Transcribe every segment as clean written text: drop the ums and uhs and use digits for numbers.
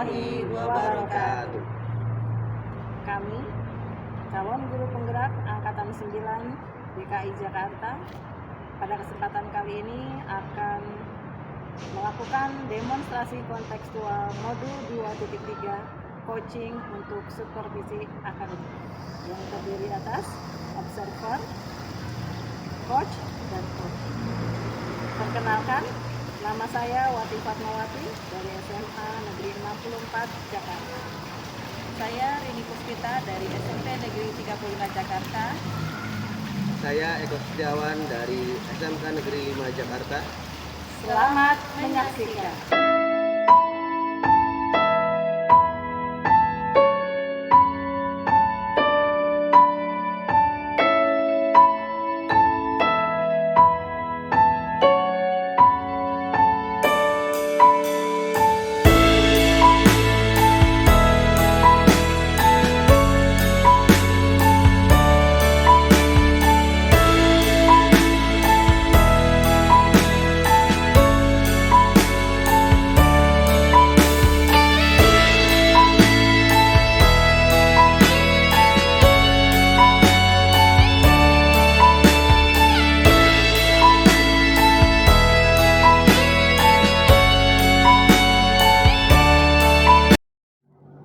warahmatullahi wabarakatuh. Kami, calon guru penggerak Angkatan 9 DKI Jakarta, pada kesempatan kali ini akan melakukan demonstrasi kontekstual modul 2.3 coaching untuk supervisi akademik yang terdiri atas observer, coach, dan coach. Perkenalkan, nama saya Wati Fatmawati dari SMA Negeri 64 Jakarta. Saya Rini Puspita dari SMP Negeri 35 Jakarta. Saya Eko Setiawan dari SMK Negeri 5 Jakarta. Selamat menyaksikan.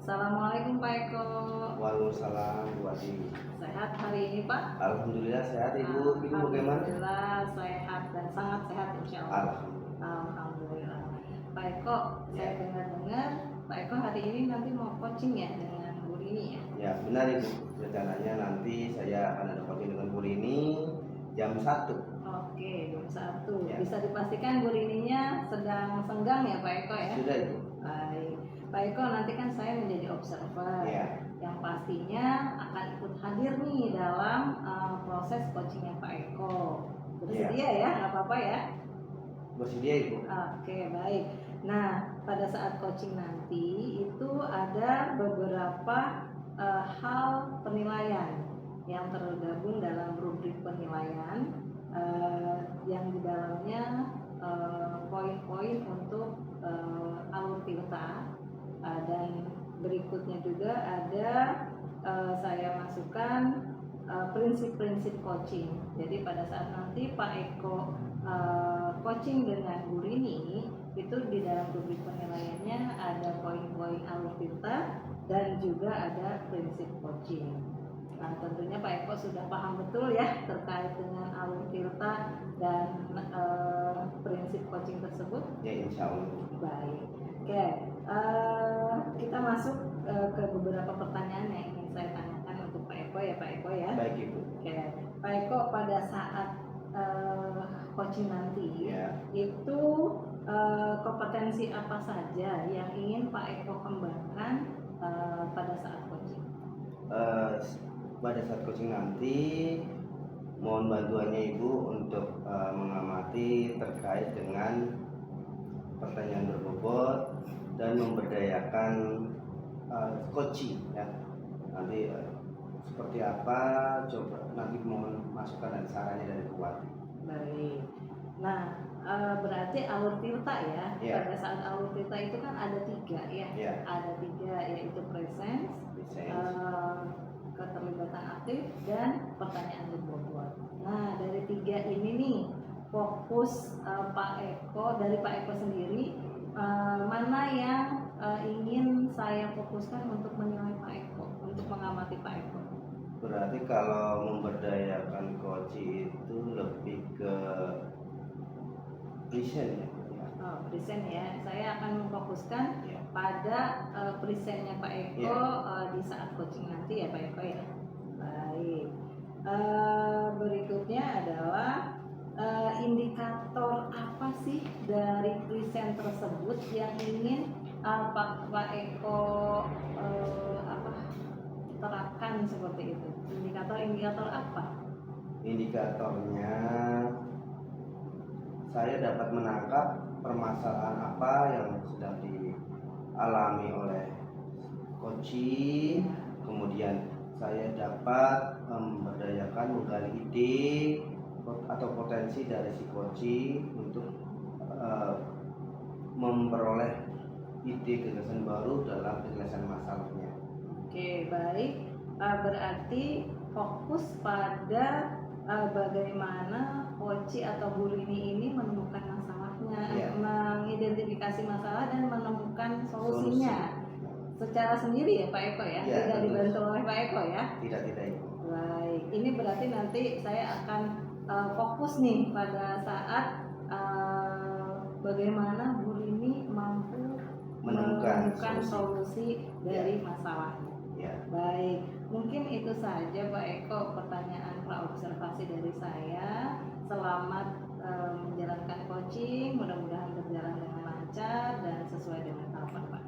Assalamualaikum Pak Eko. Waalaikumsalam Bu Adi. Sehat hari ini Pak? Alhamdulillah sehat Ibu. Ibu bagaimana? Alhamdulillah sehat dan sangat sehat insya Allah. Alhamdulillah. Alhamdulillah. Pak Eko, saya dengar-dengar Pak Eko hari ini nanti mau coaching ya dengan Bu Rini ya? Ya benar Ibu. Rencananya nanti saya akan ada coaching dengan Bu Rini jam 1. Oke, jam 1. Ya. Bisa dipastikan Bu Rininya sedang senggang ya Pak Eko ya? Sudah Ibu. Baik. Pak Eko, nanti kan saya menjadi observer yang pastinya akan ikut hadir nih dalam proses coachingnya Pak Eko. Bersedia ya, nggak apa-apa ya? Bersedia Ibu. Oke, baik. Nah, pada saat coaching nanti itu ada beberapa hal penilaian yang tergabung dalam rubrik penilaian yang di dalamnya poin-poin untuk alur tirta. Dan berikutnya juga ada saya masukkan prinsip-prinsip coaching. Jadi pada saat nanti Pak Eko coaching dengan Bu Rini, itu di dalam rubrik penilaiannya ada poin-poin alur tirta dan juga ada prinsip coaching. Nah, tentunya Pak Eko sudah paham betul ya terkait dengan alur tirta dan prinsip coaching tersebut. Ya insya Allah. Baik. Oke, kita masuk ke beberapa pertanyaan yang ingin saya tanyakan untuk Pak Eko ya Pak Eko ya. Baik Ibu. Oke, Pak Eko, pada saat coaching nanti itu kompetensi apa saja yang ingin Pak Eko kembangkan pada saat coaching? Pada saat coaching nanti mohon bantuannya Ibu untuk mengamati terkait dengan pertanyaan berbobot dan memberdayakan coaching ya. Nanti seperti apa, coba nanti mohon masukan dan sarannya dari Bu Wati. Baik. Nah, berarti alur tirta ya. Pada saat alur tirta itu kan ada 3 ya. Ada 3, yaitu presence, keterlibatan aktif, dan pertanyaan berbobot. Nah, dari 3 ini nih fokus Pak Eko, dari Pak Eko sendiri mana yang ingin saya fokuskan untuk menilai Pak Eko, untuk mengamati Pak Eko? Berarti kalau memberdayakan coaching itu lebih ke present ya? Oh, present ya. Saya akan memfokuskan pada presentnya Pak Eko di saat coaching nanti ya Pak Eko ya. Baik. Berikutnya adalah indikator apa sih dari present tersebut yang ingin Pak Eko terapkan seperti itu? Indikator apa? Indikatornya saya dapat menangkap permasalahan apa yang sedang dialami oleh coaching, kemudian saya dapat memberdayakan, menggali ide atau potensi dari si coaching untuk memperoleh ide gagasan baru dalam penyelesaian masalahnya. Oke, baik. Berarti fokus pada bagaimana Koci atau Bu Rini ini menemukan masalahnya, Iya. mengidentifikasi masalah dan menemukan solusinya secara sendiri ya Pak Eko ya, Iya, tidak betul. dibantu oleh Pak Eko ya. Tidak Ibu. Baik, ini berarti nanti saya akan fokus nih pada saat bagaimana Bu Rini mampu menemukan solusi dari masalahnya. Ya. Baik, mungkin itu saja Pak Eko pertanyaan praobservasi dari saya. Selamat menjalankan coaching, mudah-mudahan berjalan dengan lancar dan sesuai dengan harapan Pak.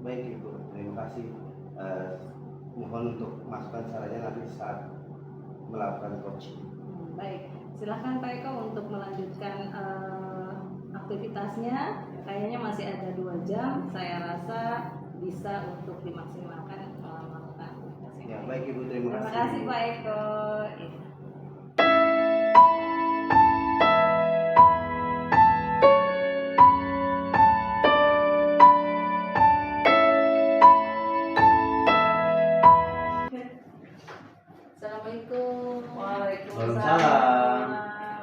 Baik Ibu, terima kasih. Mohon untuk masukan sarannya nanti saat melakukan coaching. Baik, silahkan Pak Eko untuk melanjutkan aktivitasnya. Kayaknya masih ada 2 jam. Saya rasa bisa untuk dimaksimalkan melakukan aktivitas ini. Ya, baik Ibu, terima kasih. Terima kasih Pak Eko. Assalamualaikum. Waalaikumsalam.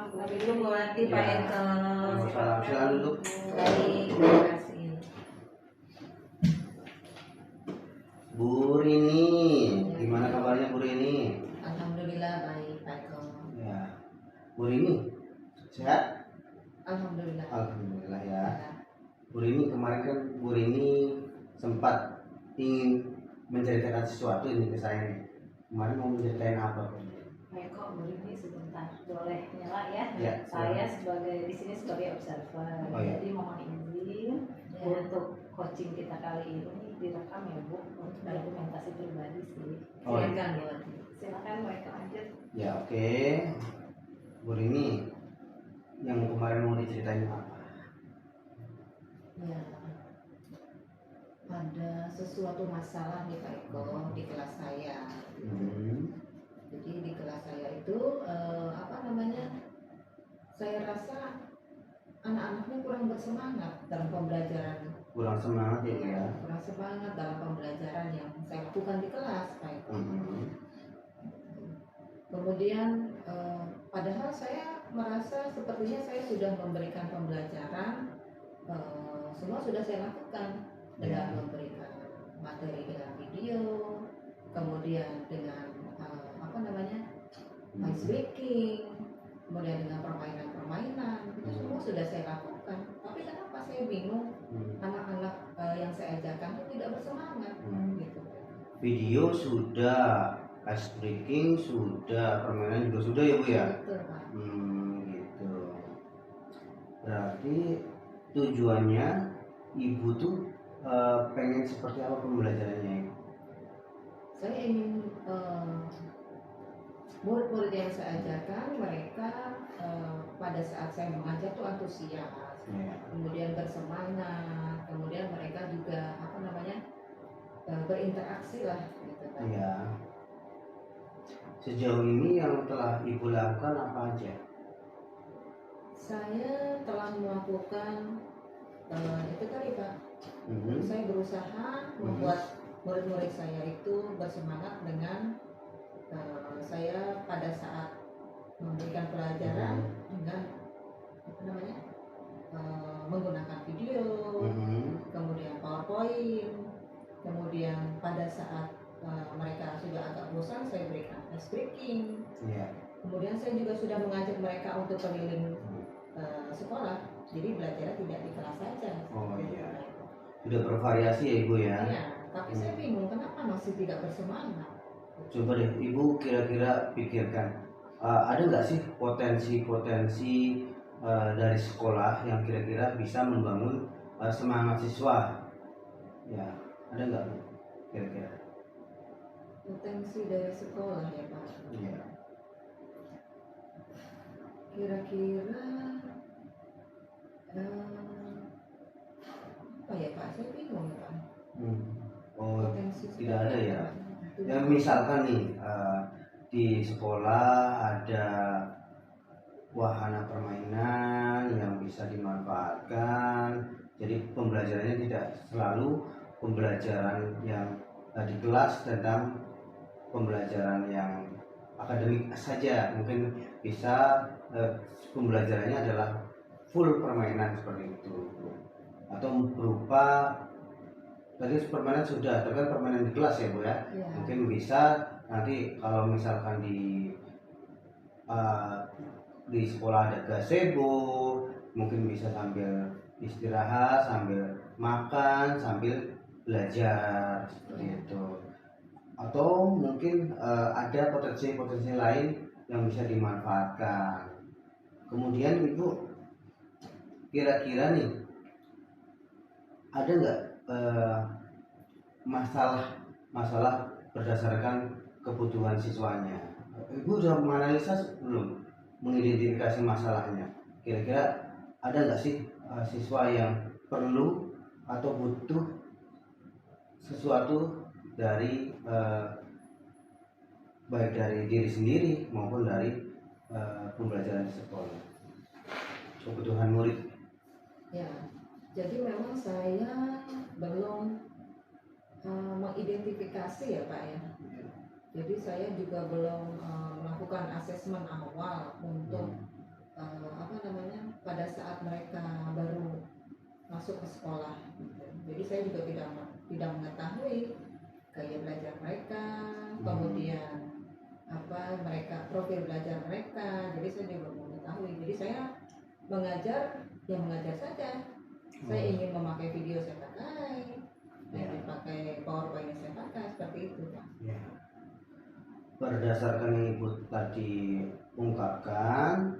Assalamualaikum warahmatullahi Ya. wabarakatuh. Waalaikumsalam. Silakan duduk. Baik, terima kasih. Bu Rini, gimana kabarnya Bu Rini? Alhamdulillah baik Pak Eko. Ya, Bu Rini, sehat? Alhamdulillah. Alhamdulillah ya. Bu Rini, kemarin kan Bu Rini sempat ingin menceritakan sesuatu ini ke saya nih. Kemarin mau menceritain apa? Pak Eko, Bu Rini sebentar, boleh nyala ya? Ya, Saya sebagai di sini sebagai observer, Oh, ya. jadi mohon izin untuk coaching kita kali ini direkam ya Bu, untuk dokumentasi pribadi sih. Oh, ya. Silakan Bu. Silakan Pak Eko lanjut. Ya, oke. Bu Rini, yang kemarin mau diceritain apa? Ya. Ada sesuatu masalah nih Pak Eko di kelas saya. Jadi di kelas saya itu saya rasa anak-anaknya kurang bersemangat dalam pembelajaran. Kurang semangat ya Bu ya? Kurang semangat dalam pembelajaran yang saya lakukan di kelas Pak Eko. Kemudian padahal saya merasa sepertinya saya sudah memberikan pembelajaran, semua sudah saya lakukan dengan memberikan materi dengan video, kemudian dengan ice breaking, kemudian dengan permainan-permainan, itu semua sudah saya lakukan. Tapi kenapa saya bingung anak-anak yang saya ajarkan itu tidak bersemangat gitu. Video sudah, ice breaking sudah, permainan juga sudah ya Bu ya? Betul Pak. Gitu. Berarti tujuannya Ibu tuh pengen seperti apa pembelajarannya? Saya ingin murid-murid yang saya ajarkan mereka pada saat saya mengajar tuh antusias, kemudian bersemangat, kemudian mereka juga berinteraksi lah gitu kan. Iya. Sejauh ini yang telah Ibu lakukan apa aja? Saya telah melakukan itu tadi Pak. Saya berusaha membuat murid-murid saya itu bersemangat dengan saya pada saat memberikan pelajaran dengan menggunakan video, kemudian PowerPoint, kemudian pada saat mereka sudah agak bosan saya berikan ice breaking. Kemudian saya juga sudah mengajak mereka untuk keliling sekolah, jadi belajarnya tidak di kelas saja. Oh iya, sudah bervariasi ya Ibu ya? Iya, tapi saya bingung kenapa masih tidak bersemangat. Coba deh Ibu kira-kira pikirkan, ada nggak sih potensi-potensi dari sekolah yang kira-kira bisa membangun semangat siswa? Ya, ada nggak Bu kira-kira? Potensi dari sekolah ya Pak? Iya. Kira-kira apa ya Pak? Saya bingung ya Pak. Oh, Potensi tidak ada ya? Itu Yang misalkan nih di sekolah ada wahana permainan yang bisa dimanfaatkan, Jadi pembelajarannya tidak selalu pembelajaran yang di kelas tentang pembelajaran yang akademik saja, mungkin bisa pembelajarannya adalah full permainan seperti itu, atau berupa tadi permainan sudah, tapi kan permainan di kelas ya Bu ya, mungkin bisa nanti kalau misalkan di sekolah ada gazebo, mungkin bisa sambil istirahat, sambil makan, sambil belajar seperti itu. Atau mungkin ada potensi-potensi lain yang bisa dimanfaatkan. Kemudian Ibu kira-kira nih ada nggak masalah berdasarkan kebutuhan siswanya? Ibu sudah menganalisa belum, mengidentifikasi masalahnya? Kira-kira ada nggak sih siswa yang perlu atau butuh sesuatu dari baik dari diri sendiri maupun dari pembelajaran di sekolah, kebutuhan murid? Ya, jadi memang saya belum mengidentifikasi ya Pak ya. Jadi saya juga belum melakukan asesmen awal untuk pada saat mereka baru masuk ke sekolah. Jadi saya juga tidak mengetahui gaya belajar mereka, kemudian mereka profil belajar mereka. Jadi saya juga belum mengetahui. Jadi saya mengajar saja. Saya ingin memakai video saya pakai, ingin pakai PowerPoint saya pakai, seperti itu Pak. Ya. Berdasarkan yang Ibu tadi ungkapkan,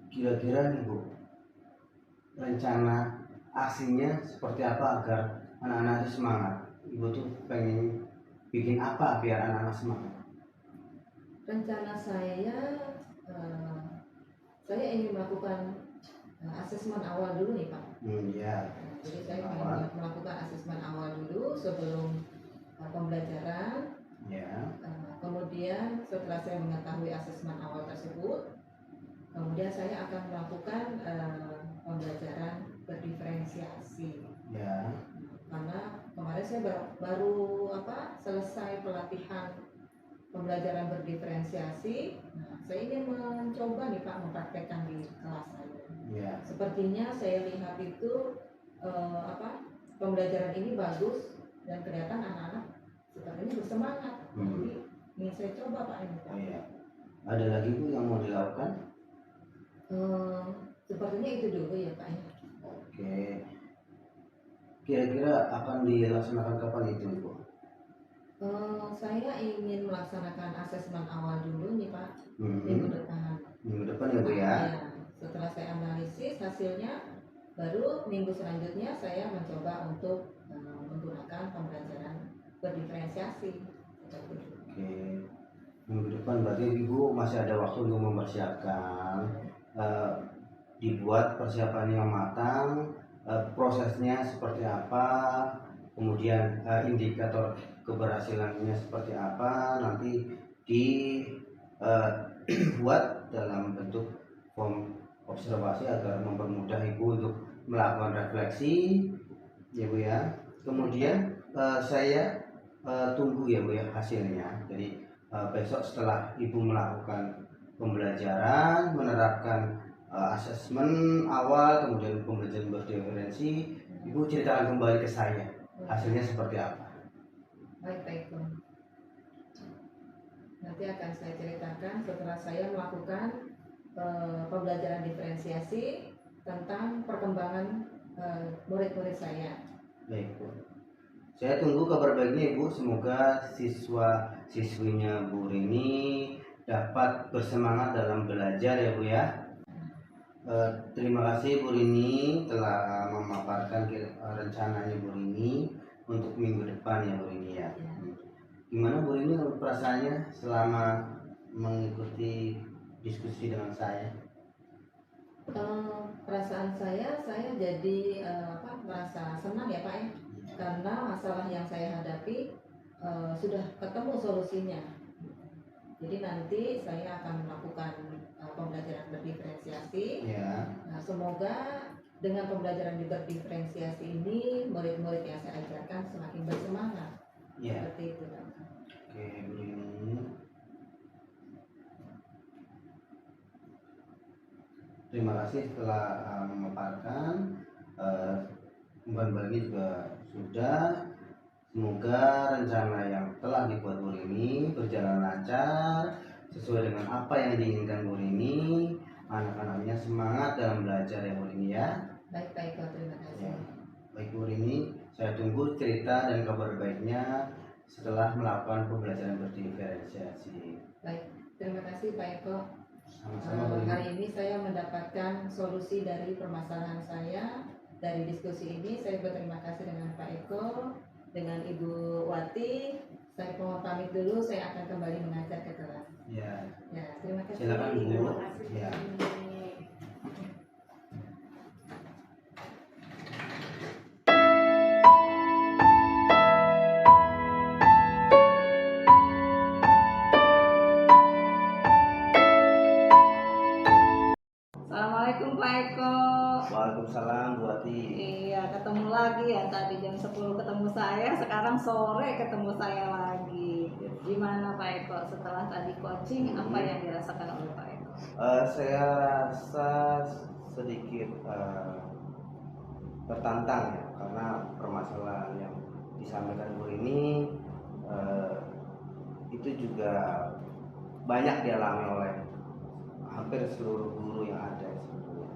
kira-kira nih Bu, rencana aksinya seperti apa agar anak-anak itu semangat? Ibu tuh pengen bikin apa biar anak-anak semangat? Rencana saya ingin melakukan asesmen awal dulu nih Pak. Ya. Jadi saya ingin melakukan asesmen awal dulu sebelum pembelajaran. Ya. Kemudian setelah saya mengetahui asesmen awal tersebut, kemudian saya akan melakukan pembelajaran berdiferensiasi. Ya. Karena kemarin saya baru selesai pelatihan pembelajaran berdiferensiasi. Nah, saya ingin mencoba nih Pak mempraktekkan di kelas saya. Ya. Sepertinya saya lihat itu pembelajaran ini bagus dan kelihatan anak-anak sepertinya bersemangat. Jadi ingin saya coba Pak ini Pak. Ya. Ada lagi Bu yang mau dilakukan? Sepertinya itu dulu ya Pak. Oke. Kira-kira akan dilaksanakan kapan itu Ibu? Saya ingin melaksanakan asesmen awal dulu nih Pak, minggu depan. Minggu depan ya Bu ya? Ya, setelah saya analisis hasilnya, baru minggu selanjutnya saya mencoba untuk menggunakan pembelajaran berdiferensiasi. Oke. Minggu depan berarti Ibu masih ada waktu untuk mempersiapkan, dibuat persiapan yang matang, prosesnya seperti apa, kemudian indikator keberhasilannya seperti apa, nanti dibuat dalam bentuk form observasi agar mempermudah Ibu untuk melakukan refleksi ya Bu ya. Kemudian saya tunggu ya Bu ya hasilnya. Jadi besok setelah Ibu melakukan pembelajaran, menerapkan asesmen awal, kemudian pembelajaran berdiferensi, Ibu ceritakan kembali ke saya hasilnya seperti apa. Baik. Nanti akan saya ceritakan setelah saya melakukan pembelajaran diferensiasi tentang perkembangan murid-murid saya. Baik Bu. Saya tunggu kabar baiknya Ibu. Semoga siswa-siswinya Bu Rini dapat bersemangat dalam belajar ya Bu ya. Terima kasih Bu Rini telah memaparkan rencananya Bu Rini untuk minggu depan ya Bu Rini ya. Gimana Bu Rini perasaannya selama mengikuti diskusi dengan saya? Perasaan saya jadi merasa senang ya Pak ya, karena masalah yang saya hadapi sudah ketemu solusinya. Jadi nanti saya akan melakukan pembelajaran berdiferensiasi. Ya. Nah, semoga dengan pembelajaran berdiferensiasi ini, murid-murid yang saya ajarkan semakin bersemangat. Ya. Seperti itu, Pak. Oke, Bu Rini. Terima kasih telah memaparkan. Kembali juga sudah. Semoga rencana yang telah dibuat Bu Rini berjalan lancar sesuai dengan apa yang diinginkan Bu Rini. Anak-anaknya semangat dalam belajar ya Bu Rini ya. Baik Pak Eko, terima kasih. Ya. Baik Bu Rini, saya tunggu cerita dan kabar baiknya setelah melakukan pembelajaran berdiferensiasi. Baik, terima kasih Pak Eko. Sama-sama Bu Rini. Hari ini saya mendapatkan solusi dari permasalahan saya. Dari diskusi ini saya berterima kasih dengan Pak Eko, dengan Ibu Wati. Saya mohon pamit dulu, saya akan kembali mengajar ke kelas. Ya. Ya, terima kasih. Silakan Bu. Terima kasih. Ya. Assalamualaikum Pak Eko. Waalaikumsalam Bu Wati. Iya, ketemu lagi ya. Tadi jam 10 ketemu saya, sekarang sore ketemu saya lagi. Gimana Pak Eko setelah tadi coaching, apa yang dirasakan oleh Pak Eko? Saya rasa sedikit tertantang ya, karena permasalahan yang disampaikan Bu ini itu juga banyak dialami oleh hampir seluruh guru yang ada sebetulnya.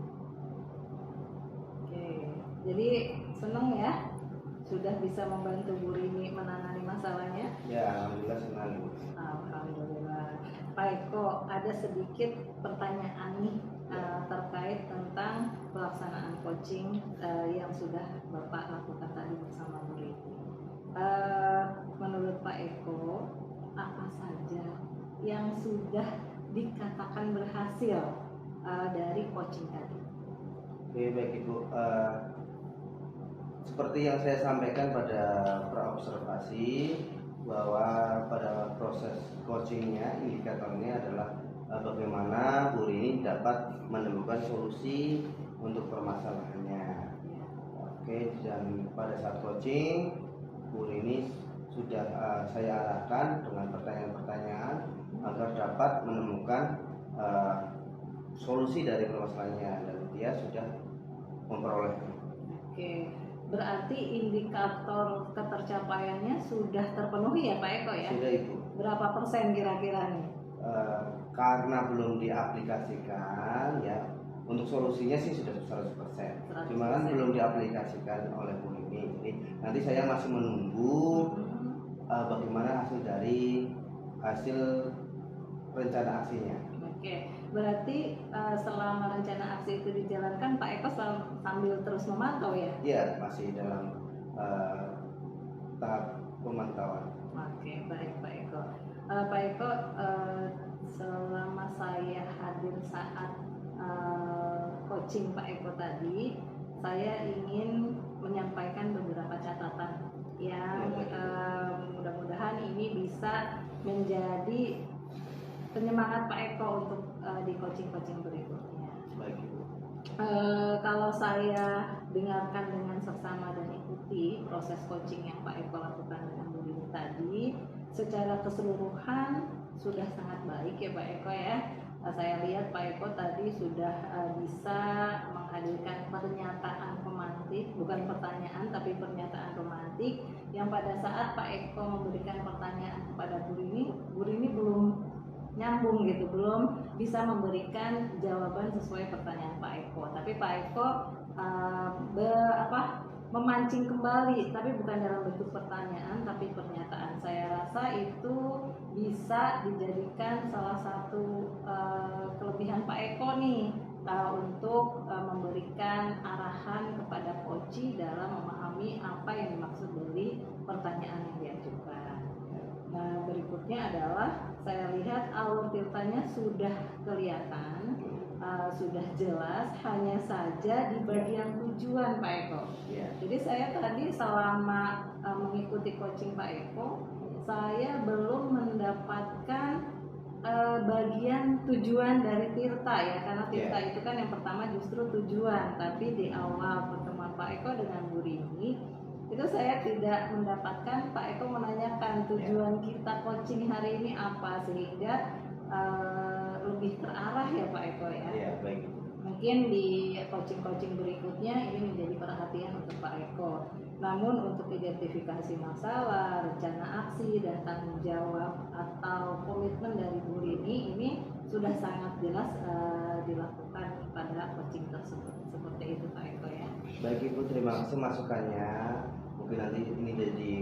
Oke, jadi senang ya sudah bisa membantu Bu Rini menangani masalahnya. Ya, alhamdulillah senang Bu. Alhamdulillah. Pak Eko, ada sedikit pertanyaan nih terkait tentang pelaksanaan coaching yang sudah Bapak lakukan tadi bersama Bu Rini. Menurut Pak Eko, apa saja yang sudah dikatakan berhasil dari coaching tadi? Oke, baik Ibu. Seperti yang saya sampaikan pada praobservasi, bahwa pada proses coachingnya indikatornya adalah bagaimana Bu Rini dapat menemukan solusi untuk permasalahannya. Oke, dan pada saat coaching Bu Rini sudah saya arahkan dengan pertanyaan-pertanyaan agar dapat menemukan solusi dari permasalahannya, dan dia sudah memperolehnya. Oke, berarti indikator ketercapaiannya sudah terpenuhi ya Pak Eko ya? Sudah Ibu. Berapa persen kira-kira nih? Karena belum diaplikasikan ya, untuk solusinya sih sudah 100%. Cuma kan belum diaplikasikan oleh Bu Rini. Jadi nanti saya masih menunggu bagaimana hasil rencana aksinya. Oke, berarti selama rencana aksi itu dijalankan Pak Eko sambil terus memantau ya? Iya, masih dalam tahap pemantauan. Oke, baik Pak Eko. Pak Eko, selama saya hadir saat coaching Pak Eko tadi, saya ingin menyampaikan beberapa catatan yang mudah-mudahan ini bisa menjadi penyemangat Pak Eko untuk di coaching-coaching berikutnya. Baik Ibu. Kalau saya dengarkan dengan seksama dan ikuti proses coaching yang Pak Eko lakukan dengan Bu Rini tadi, secara keseluruhan sudah sangat baik ya Pak Eko ya. Saya lihat Pak Eko tadi sudah bisa menghadirkan pernyataan pemantik, bukan pertanyaan tapi pernyataan pemantik, yang pada saat Pak Eko memberikan pertanyaan kepada Bu Rini belum nyambung gitu, belum bisa memberikan jawaban sesuai pertanyaan Pak Eko. Tapi Pak Eko memancing kembali, tapi bukan dalam bentuk pertanyaan tapi pernyataan. Saya rasa itu bisa dijadikan salah satu kelebihan Pak Eko nih untuk memberikan arahan kepada coach dalam memahami apa yang dimaksud dari pertanyaan yang diajukan. Nah, berikutnya adalah saya lihat alur ceritanya sudah kelihatan, sudah jelas, hanya saja di bagian tujuan Pak Eko. Ya. Jadi saya tadi selama mengikuti coaching Pak Eko, saya belum mendapatkan bagian tujuan dari Tirta ya, karena Tirta itu kan yang pertama justru tujuan, tapi di awal pertemuan Pak Eko dengan Bu Rini itu saya tidak mendapatkan Pak Eko menanyakan tujuan kita coaching hari ini apa, sehingga lebih terarah ya Pak Eko ya. Iya, baik. Mungkin di coaching-coaching berikutnya ini menjadi perhatian untuk Pak Eko. Namun untuk identifikasi masalah, rencana aksi, dan tanggung jawab atau komitmen dari Bu Rini ini sudah sangat jelas dilakukan pada coaching tersebut. Seperti itu Pak Eko ya. Baik Ibu, terima kasih masukannya. Mungkin nanti ini jadi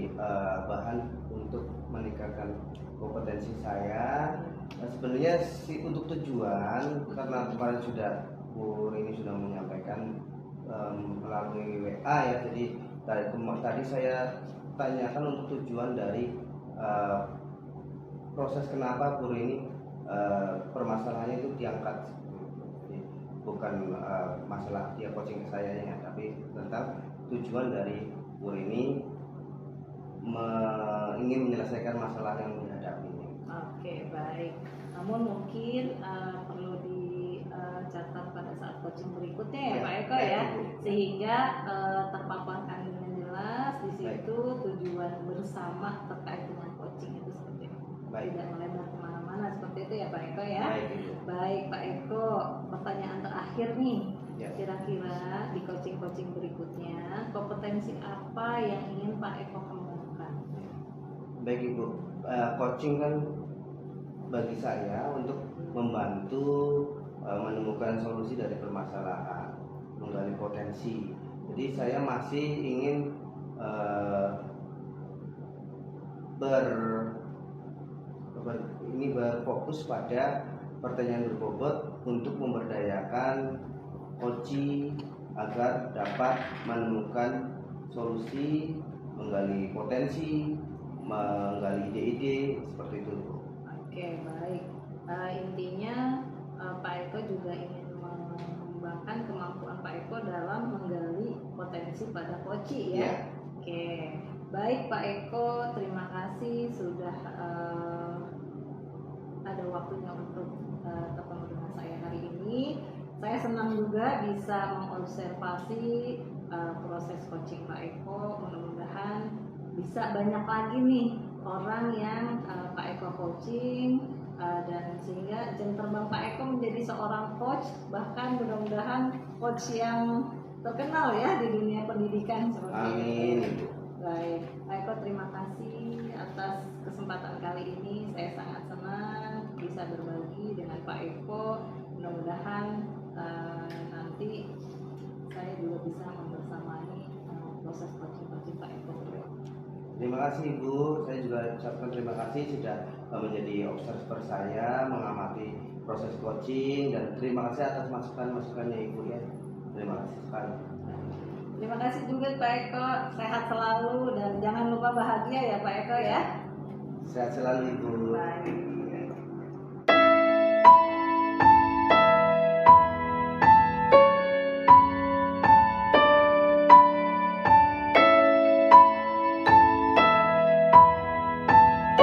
bahan untuk meningkatkan kompetensi saya. Sebenarnya untuk tujuan, karena kemarin sudah Bu Rini sudah menyampaikan melalui WA ya, jadi tadi saya tanyakan untuk tujuan dari proses kenapa Bu Rini permasalahannya itu diangkat. Jadi, bukan masalah dia coaching ke saya ya, tapi tentang tujuan dari Bu Rini ingin menyelesaikan masalah yang dihadapi ini. Oke, baik. Namun mungkin perlu dicatat pada saat coaching berikutnya ya, Pak Eko ya, sehingga terpaparkan dengan jelas di situ tujuan bersama terkait dengan coaching itu seperti itu. Tidak melebar kemana-mana seperti itu ya Pak Eko ya. Baik Pak Eko, pertanyaan terakhir nih. Kira-kira di coaching-coaching berikutnya kompetensi apa yang ingin Pak Eko kembangkan? Baik Ibu, coaching kan bagi saya untuk membantu menemukan solusi dari permasalahan, menggali potensi. Jadi saya masih ingin berfokus pada pertanyaan berbobot untuk memberdayakan coaching agar dapat menemukan solusi, menggali potensi, menggali ide-ide seperti itu. Oke, baik. Intinya Pak Eko juga ingin mengembangkan kemampuan Pak Eko dalam menggali potensi pada coaching ya. Oke, baik Pak Eko, terima kasih sudah ada waktunya untuk ketemu dengan saya hari ini. Saya senang juga bisa mengobservasi proses coaching Pak Eko. Mudah-mudahan bisa banyak lagi nih orang yang Pak Eko coaching, dan sehingga jam terbang Pak Eko menjadi seorang coach, bahkan mudah-mudahan coach yang terkenal ya di dunia pendidikan seperti Amin. itu. Baik, Pak Eko, terima kasih atas kesempatan kali ini. Saya sangat senang bisa berbagi dengan Pak Eko. Mudah-mudahan nanti saya juga bisa membersamai proses coaching Pak Eko. Terima kasih Ibu, saya juga ucapkan terima kasih sudah menjadi observer saya, mengamati proses coaching, dan terima kasih atas masukan-masukannya Ibu ya. Terima kasih sekali. Terima kasih juga Pak Eko, sehat selalu dan jangan lupa bahagia ya Pak Eko ya. Sehat selalu Ibu. Baik.